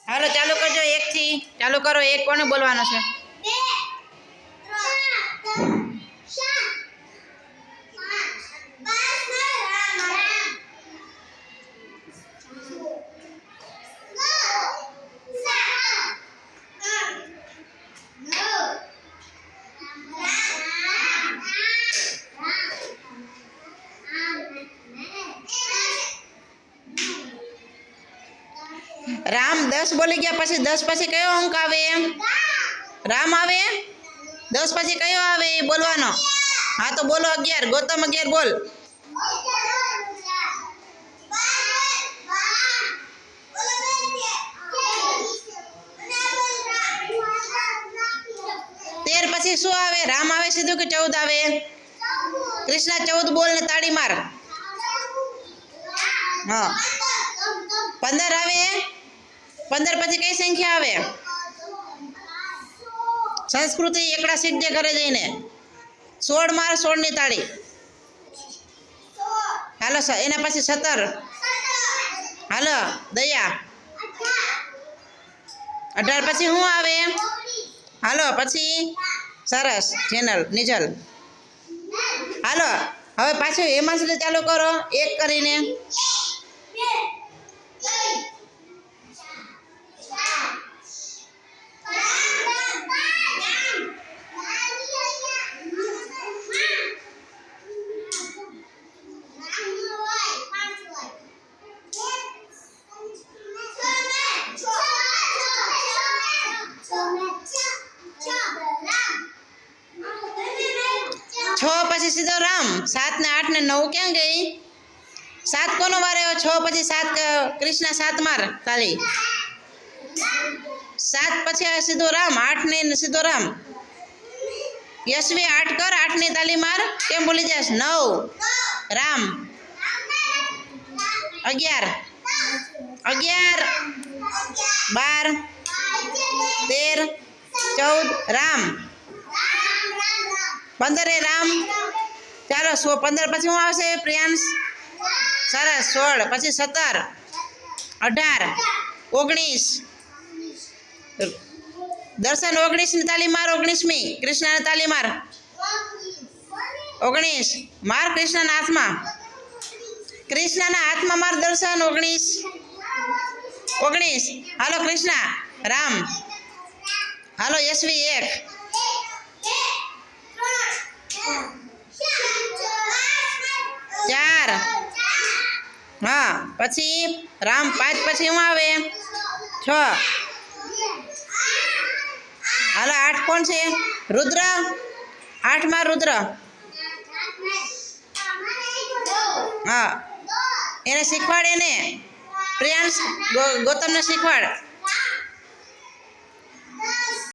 હાલો ચાલુ કરજો, 1 થી ચાલુ કરો. 1 કોને બોલવાનો છે? રામ 10 બોલી ગયા પછી 10 પછી કયો અંક આવે? રામ આવે. 10 પછી કયો આવે એ બોલવાનો. હા તો બોલો 11. ગૌતમ 11 બોલ. પછી શું આવે? રામ આવે સીધું કે 14 આવે? કૃષ્ણા 14 બોલ ને તાળી માર. હા 15 આવે. 15 પછી કઈ સંખ્યા આવે? સંસ્કૃતિ એકડા શીખજે ઘરે જઈને. 16 માર. 16 ની તાળી. હાલો એના પછી 17. હાલો દયા. 18 પછી શું આવે? હાલો પછી સરસ ચેનલ નિજલ. હાલો હવે પાછું એમાં સુધી ચાલુ કરો 1 કરીને. પછી સીધો રામ. 7 ને 8 ને 9 ક્યાં ગઈ? 7 કોનો વાર આવ્યો? 6 પછી 7 કૃષ્ણ 7 માર તાલી. 7 પછી આવે સીધો રામ. 8 ને સીધો રામ. યશવી 8 કર. 8 ની તાલી માર. કેમ ભૂલી જાસ? 9 રામ. 11 12 13 14 રામ. 15 રામ. ચાલો 15 પછી શું આવશે પ્રિયાંશ? સરસ 16 પછી 17 18 19 દર્શન 19 ની તાલી માર. 19મી કૃષ્ણને તાલી માર. 19 માર કૃષ્ણના હાથમાં. કૃષ્ણના હાથમાં માર દર્શન. 19 હાલો કૃષ્ણ રામ. હાલો યશવી 1 4 હા પછી રામ. 5 પછી શું આવે? 6 હાલો 8 કોણ છે? રુદ્ર. 8 માં રુદ્ર. હા એને શીખવાડ. એને પ્રિયાંશ ગૌતમને શીખવાડ.